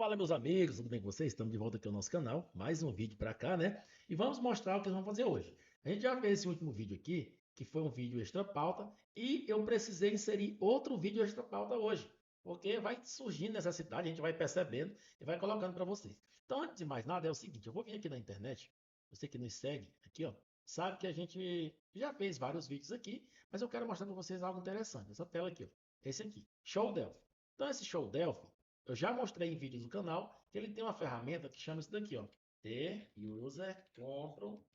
Fala, meus amigos, tudo bem com vocês? Estamos de volta aqui ao nosso canal, mais um vídeo para cá, né? E vamos mostrar o que nós vamos fazer hoje. A gente já fez esse último vídeo aqui, que foi um vídeo extra pauta, e eu precisei inserir outro vídeo extra pauta hoje, porque vai surgindo necessidade, a gente vai percebendo e vai colocando para vocês. Então, antes de mais nada, é o seguinte, eu vou vir aqui na internet, você que nos segue aqui, ó, sabe que a gente já fez vários vídeos aqui, mas eu quero mostrar para vocês algo interessante. Essa tela aqui, ó, esse aqui, Show Delphi. Então, esse Show Delphi eu já mostrei em vídeos do canal que ele tem uma ferramenta que chama isso daqui, ó. T-User Control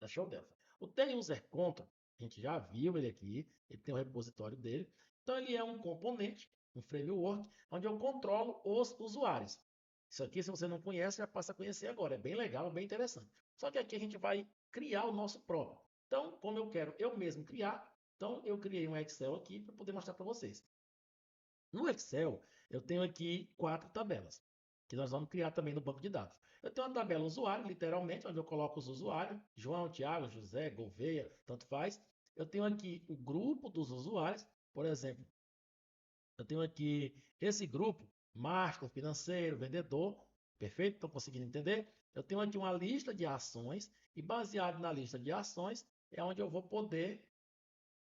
da Show Delphi. O T-User Control, a gente já viu ele aqui, ele tem o repositório dele. Então ele é um componente, um framework, onde eu controlo os usuários. Isso aqui, se você não conhece, já passa a conhecer agora. É bem legal, bem interessante. Só que aqui a gente vai criar o nosso próprio. Então, como eu quero eu mesmo criar, então eu criei um Excel aqui para poder mostrar para vocês. No Excel, eu tenho aqui 4 tabelas, que nós vamos criar também no banco de dados. Eu tenho uma tabela usuário, literalmente, onde eu coloco os usuários, João, Tiago, José, Gouveia, tanto faz. Eu tenho aqui o grupo dos usuários, por exemplo, eu tenho aqui esse grupo, master, financeiro, vendedor, perfeito? Estão conseguindo entender? Eu tenho aqui uma lista de ações, e baseado na lista de ações, é onde eu vou poder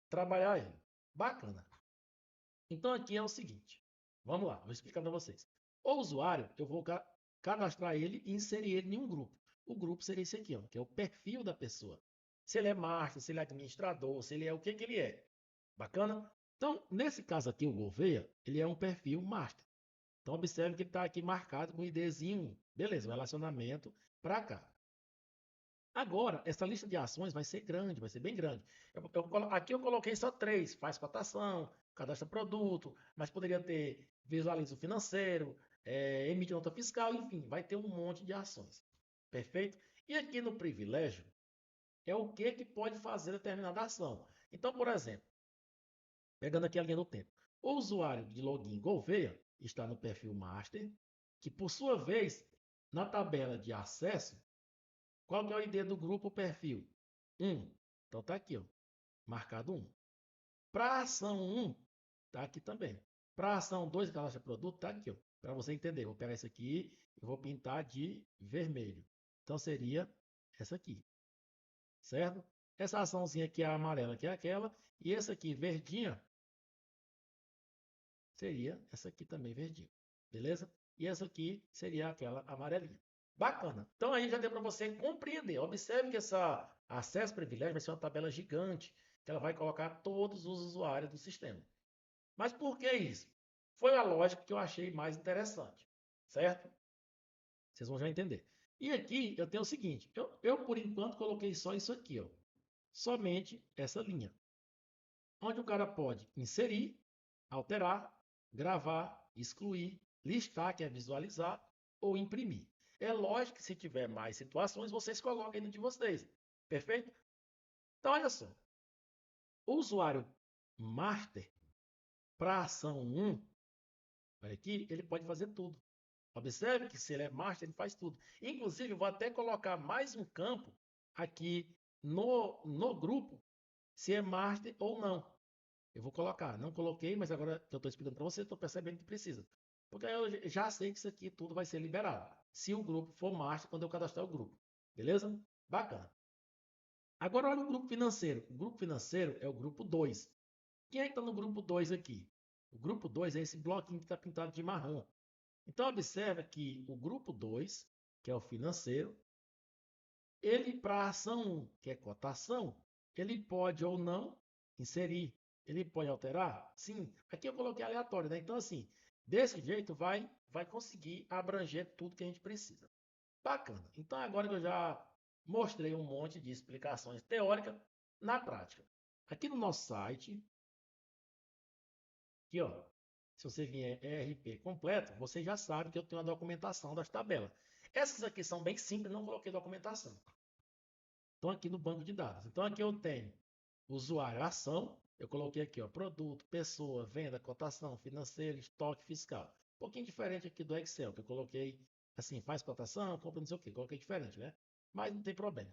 trabalhar ele. Bacana. Então aqui é o seguinte, vamos lá, vou explicar para vocês. O usuário, eu vou cadastrar ele e inserir ele em um grupo. O grupo seria esse aqui, ó, que é o perfil da pessoa. Se ele é master, se ele é administrador, se ele é o que ele é. Bacana? Então, nesse caso aqui, o Gouveia, ele é um perfil master. Então, observe que ele está aqui marcado com o IDzinho. Beleza, o relacionamento para cá. Agora, essa lista de ações vai ser grande, vai ser bem grande. Aqui eu coloquei só 3: faz cotação, cadastra produto, mas poderia ter visualiza o financeiro, emite nota fiscal, enfim, vai ter um monte de ações. Perfeito? E aqui no privilégio, é o que pode fazer determinada ação. Então, por exemplo, pegando aqui a linha do tempo, o usuário de login Gouveia está no perfil master, que por sua vez, na tabela de acesso, qual que é o ID do grupo perfil? 1. Então tá aqui, ó, marcado 1. Para a ação 1, tá aqui também. Para a ação 2, cadastra produto, tá aqui, ó. Para você entender, vou pegar esse aqui e vou pintar de vermelho. Então seria essa aqui, certo? Essa açãozinha aqui é a amarela, que é aquela, e essa aqui verdinha seria essa aqui também verdinha, beleza? E essa aqui seria aquela amarelinha. Bacana. Então aí já deu para você compreender. Observe que essa acesso privilégio vai ser uma tabela gigante, que ela vai colocar todos os usuários do sistema. Mas por que isso? Foi a lógica que eu achei mais interessante, certo? Vocês vão já entender. E aqui eu tenho o seguinte, eu por enquanto coloquei só isso aqui, ó, somente essa linha, onde o cara pode inserir, alterar, gravar, excluir, listar, que é visualizar, ou imprimir. É lógico que se tiver mais situações, vocês coloquem no de vocês. Perfeito? Então, olha só. O usuário master para a ação 1, olha aqui, ele pode fazer tudo. Observe que se ele é master, ele faz tudo. Inclusive, eu vou até colocar mais um campo aqui no grupo, se é master ou não. Eu vou colocar. Não coloquei, mas agora que eu estou explicando para você, estou percebendo que precisa. Porque aí eu já sei que isso aqui tudo vai ser liberado. Se o grupo for master, quando eu cadastrar o grupo. Beleza? Bacana. Agora olha o grupo financeiro. O grupo financeiro é o grupo 2. Quem é que está no grupo 2 aqui? O grupo 2 é esse bloquinho que está pintado de marrom. Então observa que o grupo 2, que é o financeiro, ele para a ação 1, que é cotação, ele pode ou não inserir. Ele pode alterar? Sim. Aqui eu coloquei aleatório, né? Então, assim, desse jeito vai conseguir abranger tudo que a gente precisa. Bacana. Então, agora que eu já mostrei um monte de explicações teóricas, na prática. Aqui no nosso site, aqui, ó, se você vier ERP completo, você já sabe que eu tenho a documentação das tabelas. Essas aqui são bem simples, não coloquei documentação. Estão aqui no banco de dados. Então aqui eu tenho usuário, ação, eu coloquei aqui, ó, produto, pessoa, venda, cotação, financeiro, estoque, fiscal. Um pouquinho diferente aqui do Excel, que eu coloquei assim, faz cotação, compra não sei o que, coloquei diferente, né? Mas não tem problema.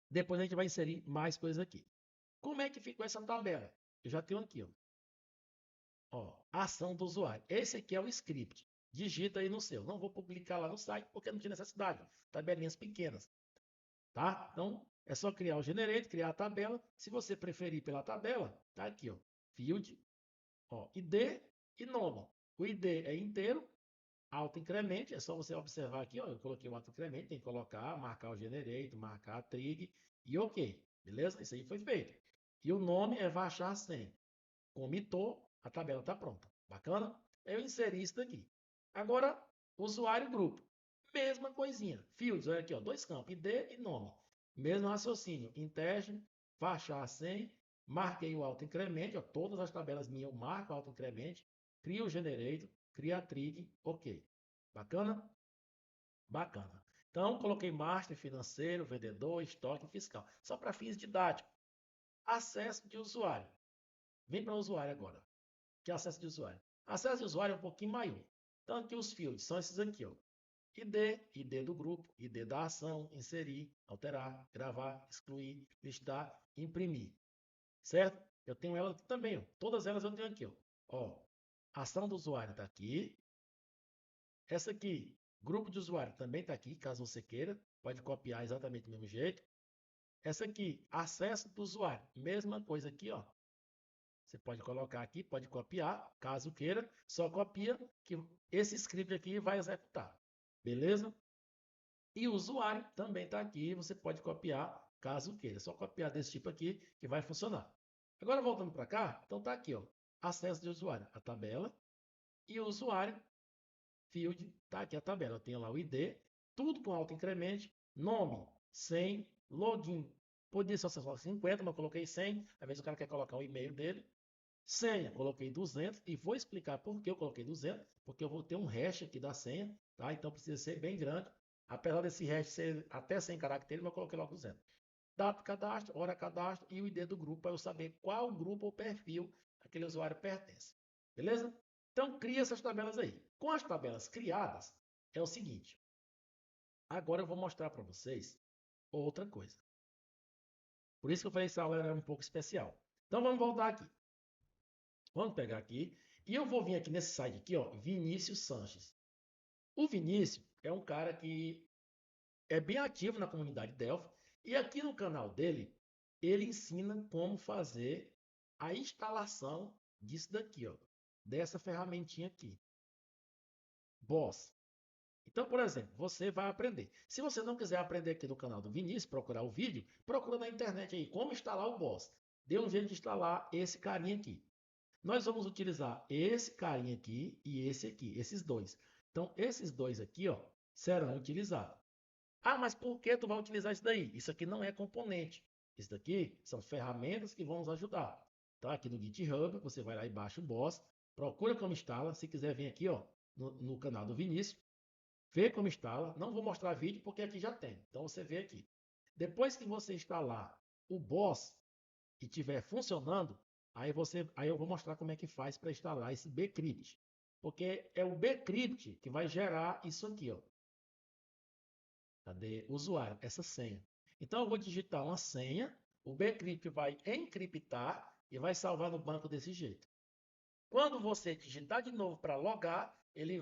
Depois a gente vai inserir mais coisas aqui. Como é que ficou essa tabela? Eu já tenho aqui, ó. Ó, ação do usuário. Esse aqui é o script. Digita aí no seu. Não vou publicar lá no site porque não tinha necessidade. Tabelinhas pequenas, tá? Então, é só criar o generate, criar a tabela. Se você preferir pela tabela, tá aqui, ó. Field, ó, ID e nome. O ID é inteiro, auto-incremente, é só você observar aqui, ó, eu coloquei o auto-incremente, tem que colocar, marcar o generate, marcar a trig e ok, beleza? Isso aí foi feito. E o nome é varchar 100. Comitou, a tabela está pronta. Bacana? Eu inseri isso daqui. Agora, usuário grupo. Mesma coisinha. Fields, olha aqui, ó, dois campos, ID e nome. Mesmo raciocínio. Integer, varchar 100, marquei o auto-incremento, todas as tabelas minhas eu marco o auto-incremento, crio o generator, crio a trig, ok. Bacana? Bacana. Então, coloquei master, financeiro, vendedor, estoque fiscal. Só para fins didáticos. Acesso de usuário. Vem para o usuário agora, que é acesso de usuário. Acesso de usuário é um pouquinho maior. Então, aqui os fields são esses aqui, ó. ID do grupo, ID da ação, inserir, alterar, gravar, excluir, listar, imprimir. Certo? Eu tenho elas aqui também, ó. Todas elas eu tenho aqui, ó. Ó, ação do usuário está aqui. Essa aqui, grupo de usuário, também está aqui, caso você queira. Pode copiar exatamente do mesmo jeito. Essa aqui, acesso do usuário. Mesma coisa aqui, ó. Você pode colocar aqui, pode copiar, caso queira. Só copia que esse script aqui vai executar. Beleza? E o usuário também está aqui. Você pode copiar, caso queira. Só copiar desse tipo aqui que vai funcionar. Agora, voltando para cá, então está aqui, ó. Acesso de usuário, a tabela. E o usuário, field, está aqui a tabela. Eu tenho lá o ID, tudo com auto-incremento, nome, 100, login. Podia ser só 50, mas eu coloquei 100. Às vezes o cara quer colocar o e-mail dele. Senha, coloquei 200 e vou explicar por que eu coloquei 200, porque eu vou ter um hash aqui da senha, tá? Então precisa ser bem grande. Apesar desse hash ser até 100 caracteres, mas eu coloquei logo 200. Data cadastro, hora cadastro e o ID do grupo para eu saber qual grupo ou perfil aquele usuário pertence. Beleza? Então cria essas tabelas aí. Com as tabelas criadas, é o seguinte. Agora eu vou mostrar para vocês outra coisa. Por isso que eu falei que essa aula era um pouco especial. Então vamos voltar aqui. Vamos pegar aqui. E eu vou vir aqui nesse site aqui, ó, Vinícius Sanches. O Vinícius é um cara que é bem ativo na comunidade Delphi. E aqui no canal dele, ele ensina como fazer a instalação disso daqui, ó. Dessa ferramentinha aqui. Boss. Então, por exemplo, você vai aprender. Se você não quiser aprender aqui no canal do Vinícius, procurar o vídeo, procura na internet aí como instalar o Boss. Dê um jeito de instalar esse carinha aqui. Nós vamos utilizar esse carinha aqui e esse aqui, esses dois. Então, esses dois aqui, ó, serão utilizados. Ah, mas por que tu vai utilizar isso daí? Isso aqui não é componente. Isso daqui são ferramentas que vão nos ajudar. Então, aqui no GitHub, você vai lá e baixa o Boss, procura como instala. Se quiser vir aqui, ó, no canal do Vinícius, vê como instala. Não vou mostrar vídeo porque aqui já tem. Então, você vê aqui. Depois que você instalar o Boss, e estiver funcionando, aí eu vou mostrar como é que faz para instalar esse bcrypt. Porque é o bcrypt que vai gerar isso aqui, ó. Cadê? Usuário, essa senha. Então eu vou digitar uma senha, o bcrypt vai encriptar e vai salvar no banco desse jeito. Quando você digitar de novo para logar, ele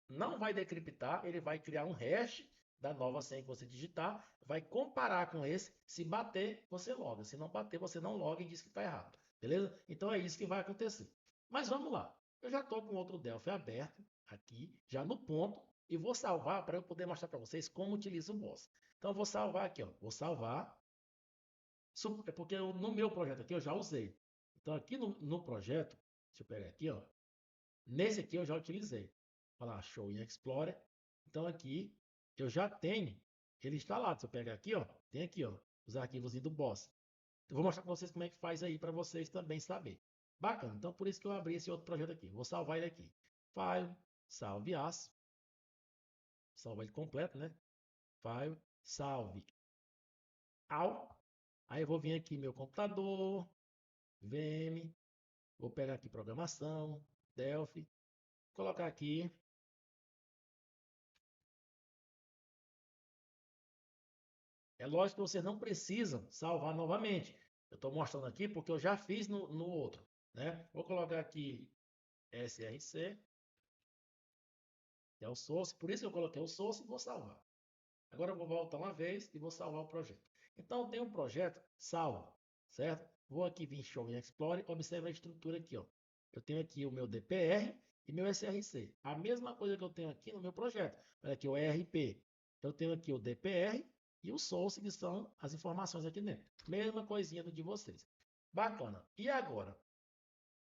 não vai decriptar, ele vai criar um hash da nova senha que você digitar, vai comparar com esse, se bater, você loga, se não bater, você não loga e diz que está errado, beleza? Então é isso que vai acontecer. Mas vamos lá, eu já estou com outro Delphi aberto aqui, já no ponto, e vou salvar para eu poder mostrar para vocês como utiliza o Boss. Então eu vou salvar aqui, ó, vou salvar, é porque no meu projeto aqui eu já usei. Então aqui no projeto, deixa eu pegar aqui, ó. Nesse aqui eu já utilizei. Olha lá, Show in Explorer. Então aqui eu já tenho ele instalado. Se eu pegar aqui, ó, tem aqui, ó, os arquivos do Boss. Eu vou mostrar para vocês como é que faz aí para vocês também saber. Bacana. Então por isso que eu abri esse outro projeto aqui. Vou salvar ele aqui. File, salve as. Salva ele completo, né? File, salve ao. Aí eu vou vir aqui meu computador, VM, vou pegar aqui programação, Delphi, colocar aqui. É lógico que vocês não precisam salvar novamente. Eu estou mostrando aqui porque eu já fiz no outro. Né? Vou colocar aqui src, é o source, por isso eu coloquei o source e vou salvar. Agora eu vou voltar uma vez e vou salvar o projeto. Então, eu tenho um projeto salvo, certo? Vou aqui vir Show em Explorer, observe a estrutura aqui, ó. Eu tenho aqui o meu DPR e meu SRC. A mesma coisa que eu tenho aqui no meu projeto. Olha aqui o ERP. Eu tenho aqui o DPR e o source, que são as informações aqui dentro. Mesma coisinha do de vocês. Bacana. E agora?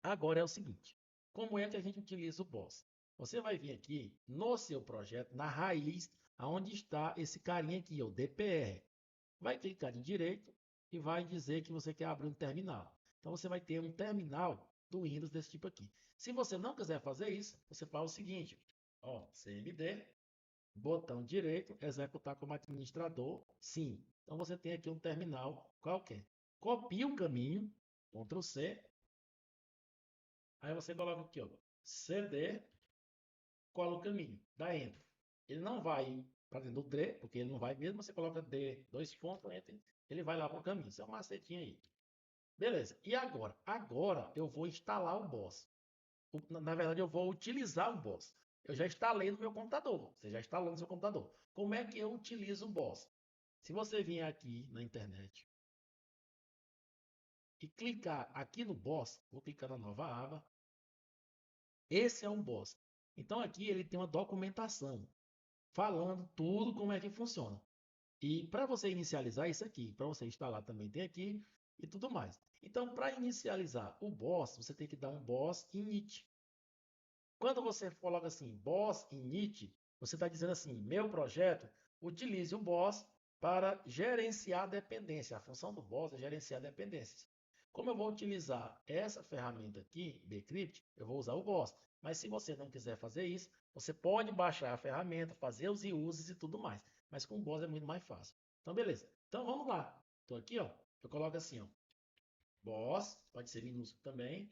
Agora é o seguinte. Como é que a gente utiliza o BOSS? Você vai vir aqui no seu projeto, na raiz, aonde está esse carinha aqui, o DPR. Vai clicar em direito e vai dizer que você quer abrir um terminal. Então você vai ter um terminal do Windows desse tipo aqui. Se você não quiser fazer isso, você faz o seguinte, ó, CMD, botão direito, executar como administrador, sim. Então você tem aqui um terminal qualquer. Copia o caminho, Ctrl C, aí você coloca aqui, ó, CD, cola o caminho, dá Enter. Ele não vai para dentro do D, porque ele não vai mesmo, você coloca D, dois pontos, Enter, ele vai lá para o caminho. Isso é um macetinho aí. Beleza. E agora? Agora eu vou instalar o BOSS. Na verdade, eu vou utilizar o BOSS. Eu já instalei no meu computador. Você já instalou no seu computador. Como é que eu utilizo o BOSS? Se você vier aqui na internet e clicar aqui no BOSS, vou clicar na nova aba. Esse é um BOSS. Então aqui ele tem uma documentação falando tudo como é que funciona. E para você inicializar isso aqui, para você instalar também tem aqui e tudo mais. Então, para inicializar o BOSS, você tem que dar um BOSS init. Quando você coloca assim, BOSS init, você está dizendo assim, meu projeto, utilize o BOSS para gerenciar a dependência. A função do BOSS é gerenciar dependências. Como eu vou utilizar essa ferramenta aqui, Bcrypt, eu vou usar o BOSS. Mas se você não quiser fazer isso, você pode baixar a ferramenta, fazer os uses e tudo mais. Mas com o BOSS é muito mais fácil. Então, beleza. Então, vamos lá. Estou aqui, ó. Eu coloco assim, ó. BOSS, pode ser minúsculo também.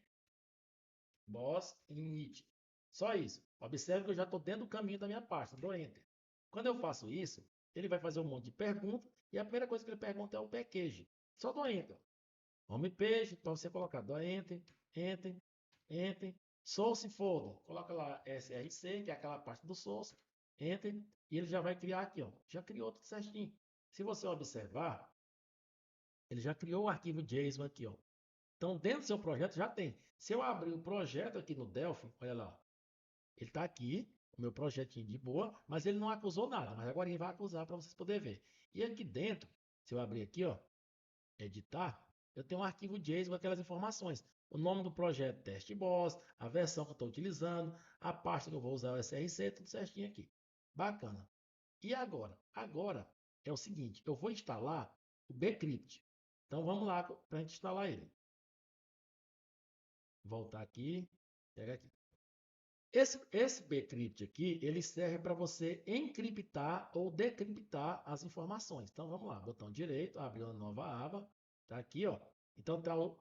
BOSS init. Só isso. Observe que eu já estou dentro do caminho da minha pasta. Dou Enter. Quando eu faço isso, ele vai fazer um monte de perguntas. E a primeira coisa que ele pergunta é o package. Só dou Enter. Homepage, para você colocar, dou Enter, Enter, Enter. Source folder. Coloca lá SRC, que é aquela parte do source. Enter. E ele já vai criar aqui, ó. Já criou tudo certinho. Se você observar, ele já criou o arquivo JSON aqui, ó. Então, dentro do seu projeto já tem. Se eu abrir o projeto aqui no Delphi, olha lá, ele está aqui, o meu projetinho de boa, mas ele não acusou nada. Mas agora ele vai acusar para vocês poderem ver. E aqui dentro, se eu abrir aqui, ó, editar, eu tenho um arquivo JSON com aquelas informações. O nome do projeto TestBoss, a versão que eu estou utilizando, a pasta que eu vou usar o SRC, tudo certinho aqui. Bacana. E agora? Agora é o seguinte, eu vou instalar o Bcrypt. Então vamos lá para a gente instalar ele. Voltar aqui, pega aqui. Esse Bcrypt aqui, ele serve para você encriptar ou decriptar as informações. Então vamos lá, botão direito, abrir uma nova aba, tá aqui, ó. Então tá o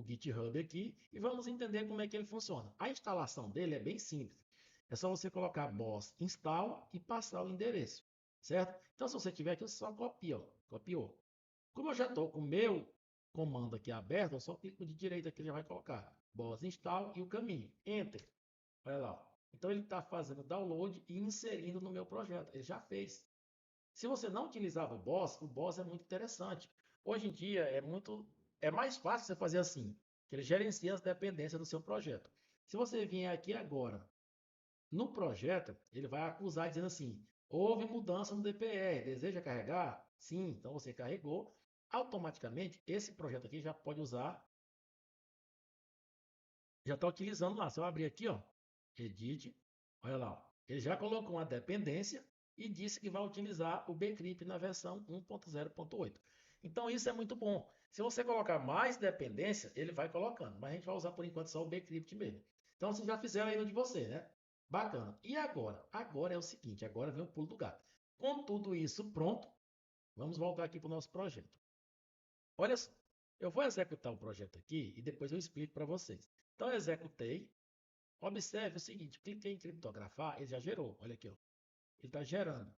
GitHub aqui e vamos entender como é que ele funciona. A instalação dele é bem simples. É só você colocar boss install e passar o endereço, certo? Então se você tiver aqui, você só copia, ó, copiou. Como eu já estou com o meu comando aqui aberto, eu só clico de direita aqui, ele já vai colocar boss install e o caminho. Enter. Olha lá. Então ele está fazendo download e inserindo no meu projeto. Ele já fez. Se você não utilizava o Boss é muito interessante. Hoje em dia é mais fácil você fazer assim, que ele gerencia as dependências do seu projeto. Se você vier aqui agora no projeto, ele vai acusar dizendo assim: houve mudança no DPR, deseja carregar? Sim, então você carregou. Automaticamente, esse projeto aqui já pode usar, já está utilizando lá. Se eu abrir aqui, ó, Edit, olha lá, ó, ele já colocou uma dependência e disse que vai utilizar o Bcrypt na versão 1.0.8. Então isso é muito bom. Se você colocar mais dependência, ele vai colocando, mas a gente vai usar por enquanto só o Bcrypt mesmo. Então vocês já fizeram aí no de você, né? Bacana. E agora? Agora é o seguinte, agora vem o pulo do gato. Com tudo isso pronto, vamos voltar aqui para o nosso projeto. Olha só, eu vou executar o projeto aqui e depois eu explico para vocês. Então eu executei. Observe o seguinte, cliquei em criptografar, ele já gerou, olha aqui, ó. Ele está gerando.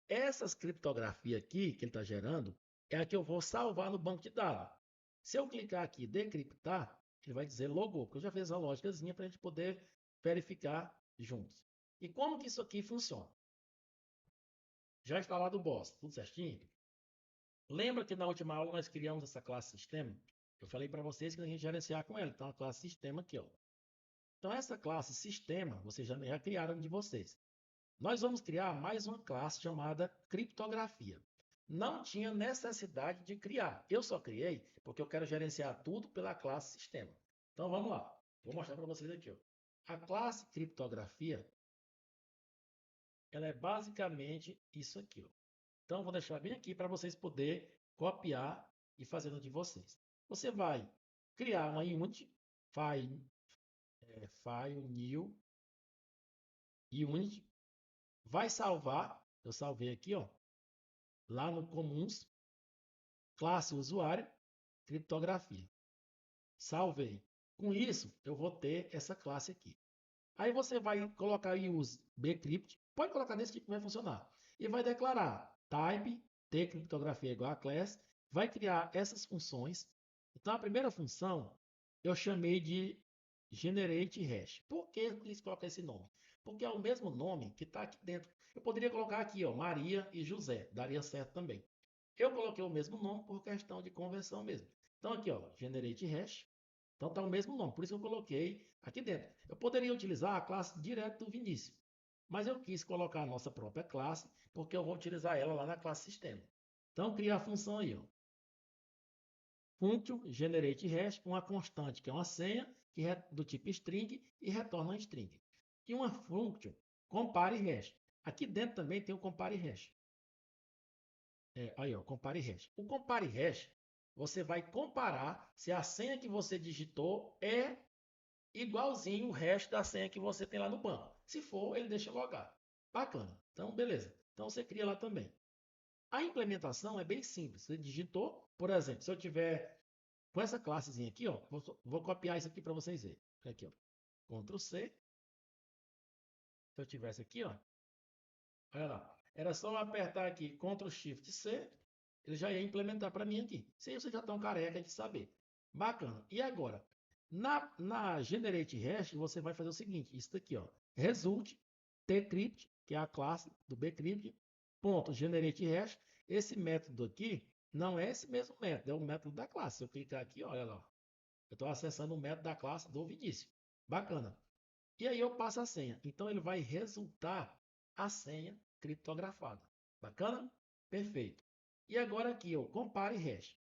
Essas criptografias aqui que ele está gerando é a que eu vou salvar no banco de dados. Se eu clicar aqui, decriptar, ele vai dizer logou, porque eu já fiz a lógicazinha para a gente poder verificar juntos. E como que isso aqui funciona? Já instalado o boss, tudo certinho? Lembra que na última aula nós criamos essa classe sistema? Eu falei para vocês que a gente gerenciar com ela. Então, a classe sistema aqui, ó. Então, essa classe sistema, vocês já criaram de vocês. Nós vamos criar mais uma classe chamada criptografia. Não tinha necessidade de criar. Eu só criei porque eu quero gerenciar tudo pela classe sistema. Então, vamos lá. Vou mostrar para vocês aqui, ó. A classe criptografia, ela é basicamente isso aqui, ó. Então, vou deixar bem aqui para vocês poderem copiar e fazer no de vocês. Você vai criar uma unit, file new unit, vai salvar, eu salvei aqui, ó, lá no comuns, classe usuário, criptografia. Salvei. Com isso, eu vou ter essa classe aqui. Aí você vai colocar use bcrypt, pode colocar nesse tipo que vai funcionar. E vai declarar type, tcriptografia igual a class, vai criar essas funções. Então a primeira função eu chamei de generate hash. Por que eles colocam esse nome? Porque é o mesmo nome que está aqui dentro. Eu poderia colocar aqui, ó, Maria e José, daria certo também. Eu coloquei o mesmo nome por questão de conversão mesmo. Então aqui, ó, generate hash. Então está o mesmo nome, por isso eu coloquei aqui dentro. Eu poderia utilizar a classe direto do Vinícius, mas eu quis colocar a nossa própria classe, porque eu vou utilizar ela lá na classe sistema. Então, cria a função aí, ó. Function generate hash, uma constante, que é uma senha, que é do tipo string e retorna uma string. E uma function compare hash. Aqui dentro também tem o compare hash. Aí, ó, compare hash. O compare hash, você vai comparar se a senha que você digitou é igualzinho o resto da senha que você tem lá no banco. Se for, ele deixa logar. Bacana. Então, beleza. Então, você cria lá também. A implementação é bem simples. Você digitou, por exemplo, se eu tiver com essa classezinha aqui, ó, vou copiar isso aqui para vocês verem. Aqui, ó, Ctrl C. Se eu tivesse aqui, ó, olha lá. Era só eu apertar aqui Ctrl Shift C, ele já ia implementar para mim aqui. Sem vocês já estão careca de saber. Bacana. E agora? Na Generate Hash, você vai fazer o seguinte, isso daqui, ó, result tcrypt, que é a classe do bcrypt, ponto generate hash. Esse método aqui não é esse mesmo método, é o método da classe. Se eu clicar aqui, olha lá, eu estou acessando o método da classe do Vinícius. Bacana. E aí eu passo a senha. Então ele vai resultar a senha criptografada. Bacana? Perfeito. E agora aqui, ó, compare hash.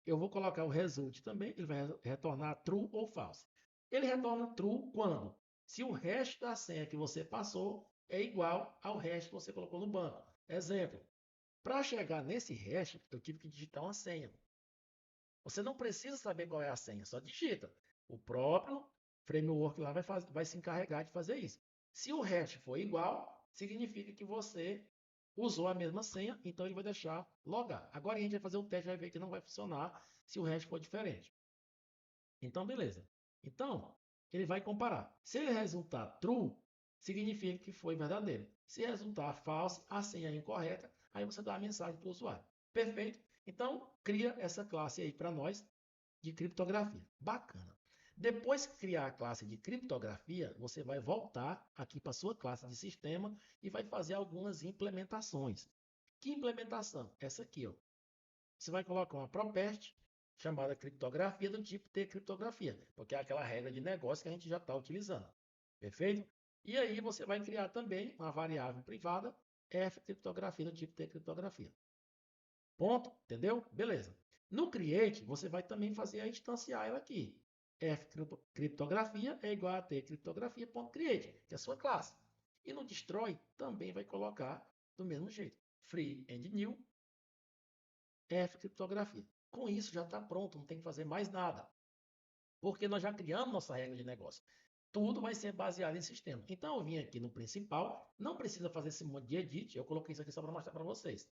Eu vou colocar o result também, ele vai retornar true ou false. Ele retorna true quando? Se o hash da senha que você passou é igual ao hash que você colocou no banco. Exemplo, para chegar nesse hash, eu tive que digitar uma senha. Você não precisa saber qual é a senha, só digita. O próprio framework lá vai se encarregar de fazer isso. Se o hash for igual, significa que você usou a mesma senha, então ele vai deixar logar. Agora a gente vai fazer o teste, vai ver que não vai funcionar se o hash for diferente. Então, beleza. Então, ele vai comparar. Se ele resultar true, significa que foi verdadeiro. Se resultar false, a senha é incorreta, aí você dá a mensagem para o usuário. Perfeito? Então, cria essa classe aí para nós de criptografia. Bacana. Depois que criar a classe de criptografia, você vai voltar aqui para a sua classe de sistema e vai fazer algumas implementações. Que implementação? Essa aqui, ó. Você vai colocar uma property chamada criptografia do tipo T criptografia, porque é aquela regra de negócio que a gente já está utilizando. Perfeito? E aí você vai criar também uma variável privada F criptografia do tipo T criptografia. Ponto? Entendeu? Beleza. No create, você vai também fazer a instanciar ela aqui. F criptografia é igual a T criptografia.create, que é a sua classe. E no destroy também vai colocar do mesmo jeito. Free and new F criptografia. Com isso já está pronto, não tem que fazer mais nada. Porque nós já criamos nossa regra de negócio. Tudo vai ser baseado em sistema. Então eu vim aqui no principal, não precisa fazer esse monte de edit, eu coloquei isso aqui só para mostrar para vocês.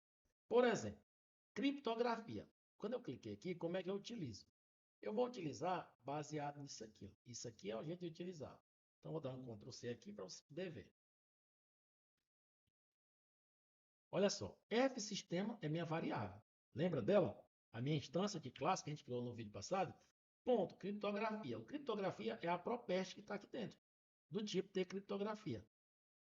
Por exemplo, criptografia. Quando eu cliquei aqui, como é que eu utilizo? Eu vou utilizar baseado nisso aqui. Isso aqui é o jeito de utilizar. Então vou dar um Ctrl C aqui para você poder ver. Olha só, F sistema é minha variável. Lembra dela? A minha instância de classe que a gente criou no vídeo passado? ponto, criptografia. O criptografia é a propeste que está aqui dentro, do tipo de criptografia.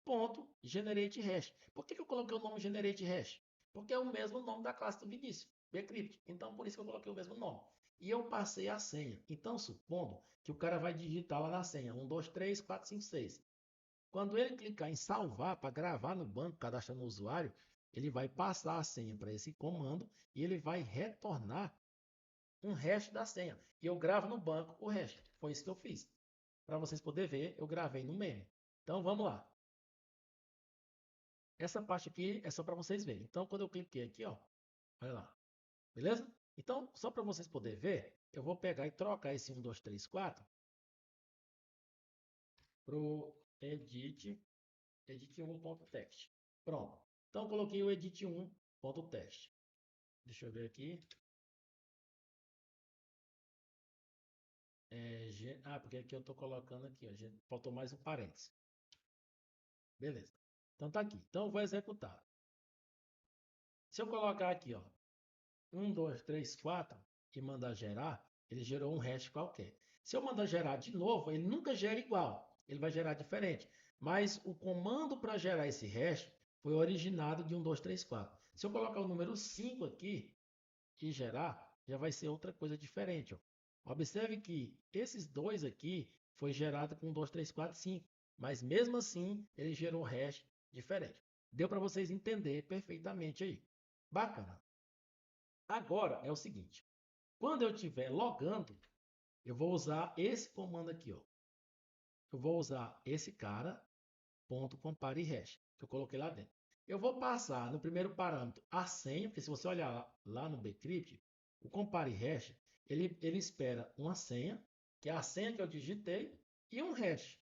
Ponto, generate hash. Por que eu coloquei o nome generate hash? Porque é o mesmo nome da classe do Vinícius, bcrypt. Então, por isso que eu coloquei o mesmo nome. E eu passei a senha. Então, supondo que o cara vai digitar lá na senha 1, 2, 3, 4, 5, 6. Quando ele clicar em salvar para gravar no banco, cadastrando o usuário, ele vai passar a senha para esse comando e ele vai retornar um hash da senha. E eu gravo no banco o hash. Foi isso que eu fiz. Para vocês poderem ver, eu gravei no meme. Então, vamos lá. Essa parte aqui é só para vocês verem. Então, quando eu cliquei aqui, ó, olha lá, beleza? Então, só para vocês poderem ver, eu vou pegar e trocar esse 1, 2, 3, 4 para o edit1.text. Pronto. Então, coloquei o edit1.text. Deixa eu ver aqui. Porque aqui eu estou colocando aqui, ó, faltou mais um parênteses. Beleza. Então, tá aqui. Então, eu vou executar. Se eu colocar aqui, ó, 1, 2, 3, 4 e mandar gerar, ele gerou um hash qualquer. Se eu mandar gerar de novo, ele nunca gera igual, ele vai gerar diferente. Mas o comando para gerar esse hash foi originado de 1, 2, 3, 4. Se eu colocar o número 5 aqui e gerar, já vai ser outra coisa diferente. Ó. Observe que esses dois aqui foi gerado com 1, 2, 3, 4, 5. Mas mesmo assim, ele gerou hash diferente. Deu para vocês entenderem perfeitamente aí. Bacana. Agora é o seguinte, quando eu estiver logando, eu vou usar esse comando aqui, ó. Eu vou usar esse cara, ponto compare hash, que eu coloquei lá dentro. Eu vou passar no primeiro parâmetro a senha, porque se você olhar lá no bcrypt, o compare hash, ele espera uma senha, que é a senha que eu digitei, e um hash.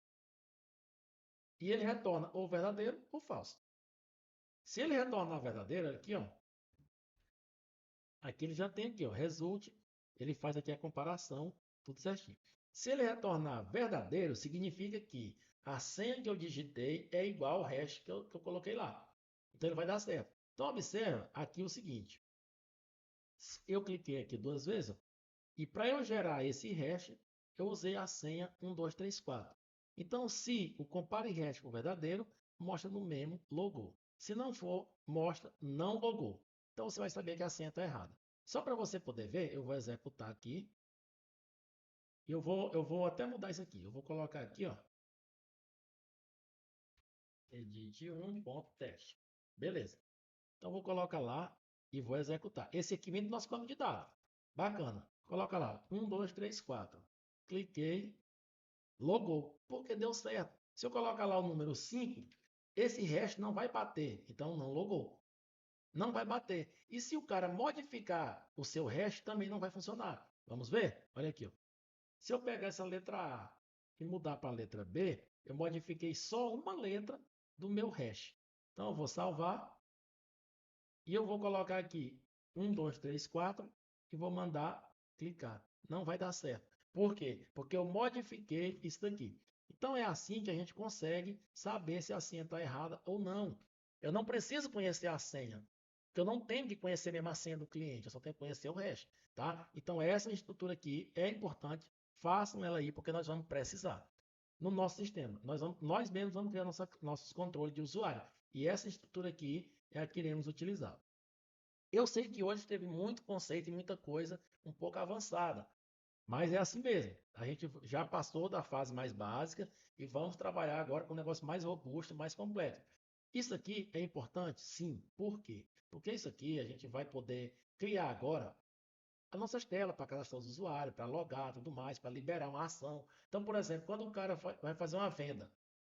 E ele retorna ou verdadeiro ou falso. Se ele retornar verdadeiro, aqui, ó, aqui ele já tem aqui, ó, result, ele faz aqui a comparação, tudo certinho. Se ele retornar verdadeiro, significa que a senha que eu digitei é igual ao hash que eu coloquei lá. Então ele vai dar certo. Então observa aqui o seguinte. Eu cliquei aqui duas vezes, ó, e para eu gerar esse hash, eu usei a senha 1234. Então se o compare hash for verdadeiro, mostra no mesmo logou. Se não for, mostra não logou. Então você vai saber que a senha está errada. Só para você poder ver, eu vou executar aqui. Eu vou até mudar isso aqui. Eu vou colocar aqui, ó, edit1.teste. Beleza. Então vou colocar lá e vou executar. Esse aqui vem do nosso banco de dados. Bacana. Coloca lá 1, 2, 3, 4. Cliquei, logou, porque deu certo. Se eu colocar lá o número 5, esse hash não vai bater, então não logou. Não vai bater. E se o cara modificar o seu hash, também não vai funcionar. Vamos ver? Olha aqui, ó. Se eu pegar essa letra A e mudar para a letra B, eu modifiquei só uma letra do meu hash. Então eu vou salvar e eu vou colocar aqui 1, 2, 3, 4 e vou mandar clicar. Não vai dar certo. Por quê? Porque eu modifiquei isso daqui. Então é assim que a gente consegue saber se a senha está errada ou não. Eu não preciso conhecer a senha. Porque eu não tenho que conhecer mesmo a senha do cliente, eu só tenho que conhecer o hash. Tá? Então essa estrutura aqui é importante. Façam ela aí, porque nós vamos precisar. No nosso sistema, nós mesmos vamos criar nossos controles de usuário. E essa estrutura aqui é a que iremos utilizar. Eu sei que hoje teve muito conceito e muita coisa um pouco avançada, mas é assim mesmo. A gente já passou da fase mais básica e vamos trabalhar agora com um negócio mais robusto, mais completo. Isso aqui é importante? Sim. Por quê? Porque isso aqui a gente vai poder criar agora as nossas telas para cadastrar os usuários, para logar, tudo mais, para liberar uma ação. Então, por exemplo, quando o cara vai fazer uma venda,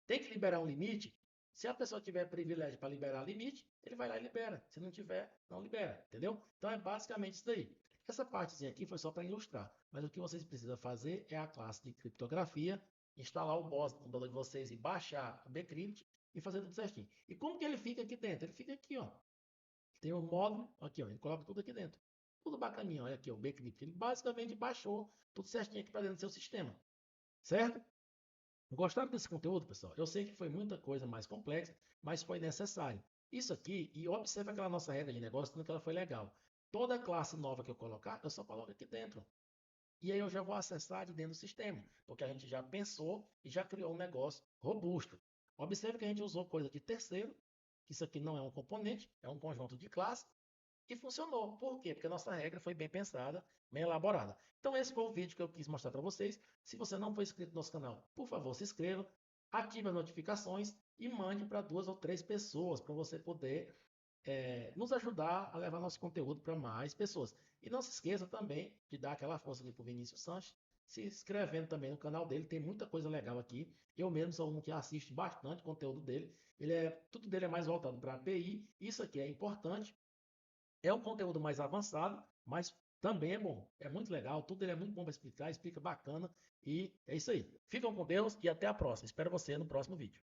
tem que liberar um limite. Se a pessoa tiver privilégio para liberar limite, ele vai lá e libera. Se não tiver, não libera, entendeu? Então é basicamente isso daí. Essa partezinha aqui foi só para ilustrar, mas o que vocês precisam fazer é a classe de criptografia, instalar o BOS no computador de vocês e baixar o bcrypt e fazer tudo certinho. E como que ele fica aqui dentro? Ele fica aqui, ó. Tem um módulo, aqui, ó, ele coloca tudo aqui dentro. Tudo bacaninho, olha aqui, o bcrypt. Ele basicamente baixou tudo certinho aqui para dentro do seu sistema, certo? Gostaram desse conteúdo, pessoal? Eu sei que foi muita coisa mais complexa, mas foi necessário. Isso aqui, e observe aquela nossa regra de negócio, tanto que ela foi legal. Toda classe nova que eu colocar, eu só coloco aqui dentro. E aí eu já vou acessar de dentro do sistema, porque a gente já pensou e já criou um negócio robusto. Observe que a gente usou coisa de terceiro, que isso aqui não é um componente, é um conjunto de classes, e funcionou. Por quê? Porque a nossa regra foi bem pensada, bem elaborada. Então esse foi o vídeo que eu quis mostrar para vocês. Se você não for inscrito no nosso canal, por favor, se inscreva, ative as notificações e mande para 2 ou 3 pessoas para você poder nos ajudar a levar nosso conteúdo para mais pessoas. E não se esqueça também de dar aquela força ali para o Vinícius Sanches, se inscrevendo também no canal dele, tem muita coisa legal aqui. Eu mesmo sou um que assiste bastante conteúdo dele. Tudo dele é mais voltado para API. Isso aqui é importante. É um conteúdo mais avançado, mas também é bom. É muito legal, tudo ele é muito bom para explicar, explica bacana. E é isso aí. Ficam com Deus e até a próxima. Espero você no próximo vídeo.